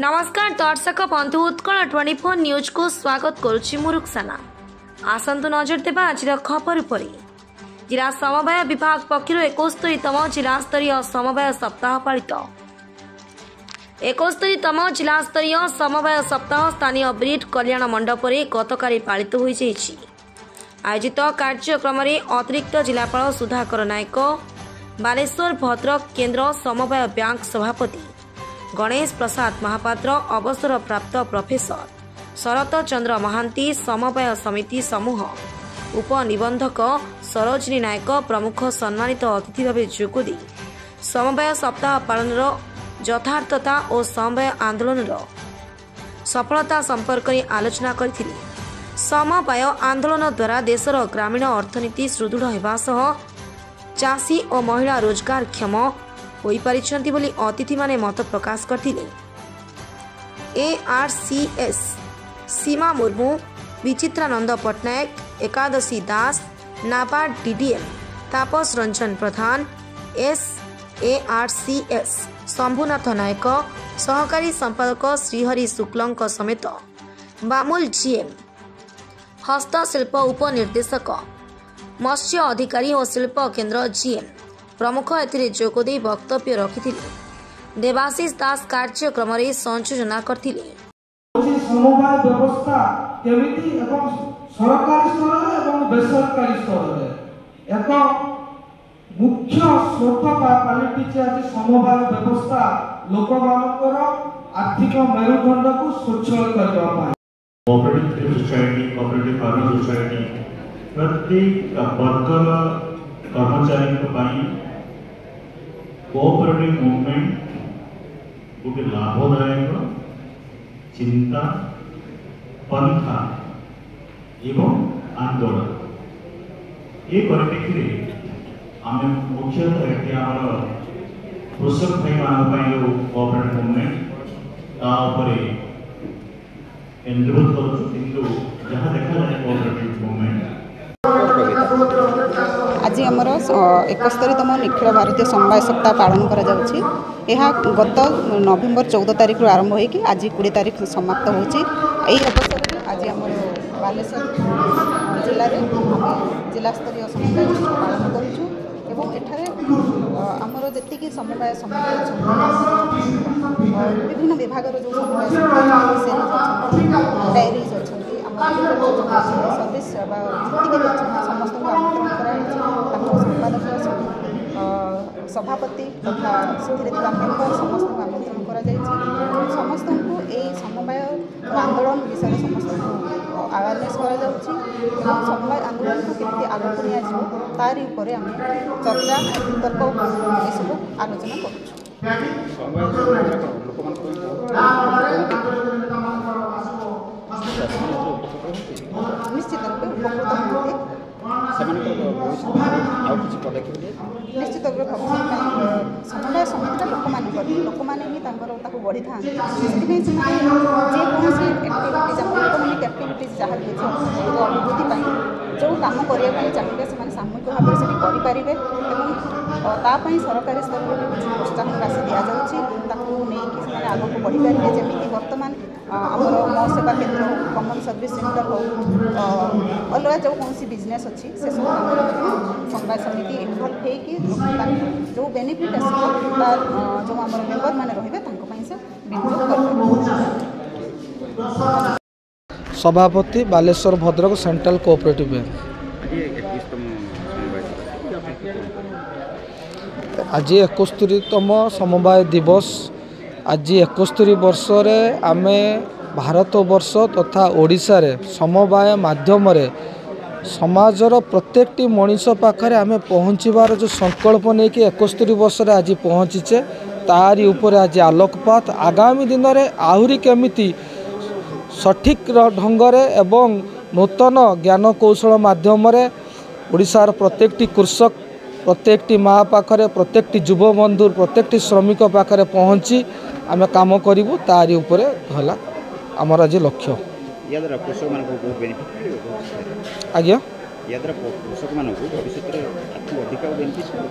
नमस्कार दर्शक बंधु उत्कल 24 न्यूज को स्वागत करुछि मुरुक्साना। आसंतु नजर देबा आज खबर पर। जिला समवाय विभाग पक्षर 71तम जिला स्तरीय समवाय सप्ताह पालित। 71तम जिला स्तरीय समवाय सप्ताह स्थानीय ब्रिड कल्याण मंडप गतकाली पालित हो आयोजित कार्यक्रम अतिरिक्त जिलापाल सुधाकर नायक, बालेश्वर भद्रक केन्द्र समवाय बैंक सभापति गणेश प्रसाद महापात्र, अवसर प्राप्त प्रोफेसर शरत चंद्र महांती, समवाय समिति समूह उपनिबंधक सरोजिनी नायक प्रमुख सम्मानित अतिथि भाव जोगदी समवाय सप्ताह पालन यथार्थता और समवाय आंदोलन सफलता संपर्क में आलोचना करथिले। समवाय आंदोलन द्वारा देशर ग्रामीण अर्थनीति सुदृढ़ होगा सह चाषी और महिला रोजगारक्षम होई पारिछंती बोली अतिथि माने मत प्रकाश करथिले। ARCS सीमा मुर्मू, विचित्रानंद पट्टनायक, एकादशी दास, नाबार्ड DDM तापस रंजन प्रधान, SARCS शंभुनाथ नायक, सहकारी संपादक श्रीहरि शुक्लंक समेत बामुल GM, हस्तशिल्प उपनिर्देशक, मत्स्य अधिकारी और शिल्प केन्द्र GM प्रमुख एथिरे जोगदे वक्तव्य रखिथिले। देवाशीष दास कार्यक्रम रे संयोजना करथिले। समवाय व्यवस्था केमिति एवं सरकारी स्तर एवं बेसरकारी स्तर रे एक मुख्य स्रोत पालिटी आज समवाय व्यवस्था लोक मानकर आर्थिक मेरुदंड को स्वच्छल करबा पाए। Cooperative society, cooperative farmer society प्रत्येक वर्गर कर्मचारी कोऑपरेटिव मूवमेंट गोटे लाभदायक चिंता पंथा एवं आंदोलन ये परिप्रेक्षी आम मुख्यतः आम कृषक भाई मान कोऑपरेटिव मूवमेंट अनुरोध करूँ जहाँ देखा जाए कोऑपरेटिव मूवमेंट आज आमर 71तम निखिल भारतीय समवाय सप्ताह पालन करा जाउछि। यह गत नवेम्बर 14 तारिख रु आरंभ होइकि आज 20 तारिख समाप्त होछि। एही अवसर में आज आमर बालेश्वर जिले में जिला स्तरीय समवाय पालन करूछु एवं एठारे आमर जेतिकी समवाय समिति विभिन्न विभाग जो समवाय समिति डायरीज अच्छी सर्विस समस्त आमंत्रण संपादक सभापति तथा मेम्बर समस्त आमंत्रण समस्त समवाय आंदोलन विषय समस्त अवेयरनेस समवाय आंदोलन को केमती आगक नि तारी उपर आम चर्चा तर्क सब आलोचना निश्चित रूप उपकृत निश्चित रूप समवाय समिति लोक मैंने ही बढ़ी था जेकोसी इकोनोमिक एक्टिविटीज जहाँ भी अभिवृद्धि जो कम करने चाहिए से सामूहिक भाव से करेंगे तापाई सरकारी स्तर में प्रोत्साहन राशि दि जाऊँगी आगक बढ़ी पारे जमी बर्तमान आमर मो सेवा केन्द्र कमन सर्विस सेंटर हो अलग जो कौन बिजनेस अच्छी से सब समवाय समिति इनवल्व होगी जो बेनिफिट आसो जो आम मेम्बर मैंने रही से विनियोग कर। सभापति Baleshwar Bhadrak central cooperative bank. आज 71तम समवाय दिवस। आज 71 वर्ष रे आमे भारत वर्ष तथा ओडिशा रे समवाय माध्यम रे समाजर प्रत्येकटी मनीष पाखरे आमे पहुँचबार जो संकल्प नहीं कि 71 वर्ष रे आज पहुँचीचे तारी ऊपर आज आलोकपात आगामी दिन में आहुरी केमिति सठिक ढंग रे एवं नूतन ज्ञान कौशल माध्यम रे ओडिशार प्रत्येकटी कृषक, प्रत्येकटी माँ पाखरे, प्रत्येकटी युव बंधु, प्रत्येकटी श्रमिक पाखरे पहुँची आमे काम करिवु तारी ऊपर हला आमर आज लक्ष्य। आज्ञा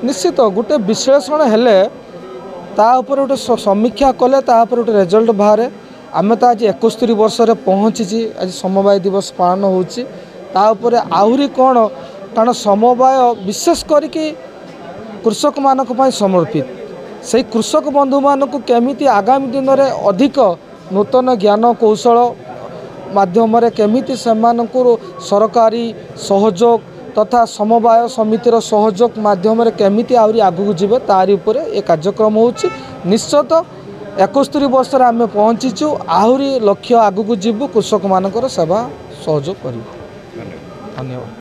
निश्चित गोटे विश्लेषण हेले ता ऊपर गोटे समीक्षा कले गोटे रिजल्ट बाहर आम तो आज 71 वर्ष पहुँची आज समवाय दिवस पालन होपर आहरी कौन कारण समवाय विशेष करके कृषक मानक समर्पित से कृषक बंधु मानक केमिति आगामी दिन में अधिक नूतन ज्ञान कौशल माध्यम केमिति सरकारी सहयोग तथा समवाय समितिर सहयोग माध्यम केमिति आहरी आगू जीवे तारी ऊपर ये कार्यक्रम होछि। निश्चित 71 वर्ष आम पहुँचीचु आहरी लक्ष्य आगू जीवु कृषक मानकर सेवा सहयोग करूँ। धन्यवाद।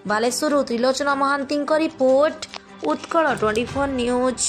Baleswar Trilochana Mohanty report Utkal 24 news.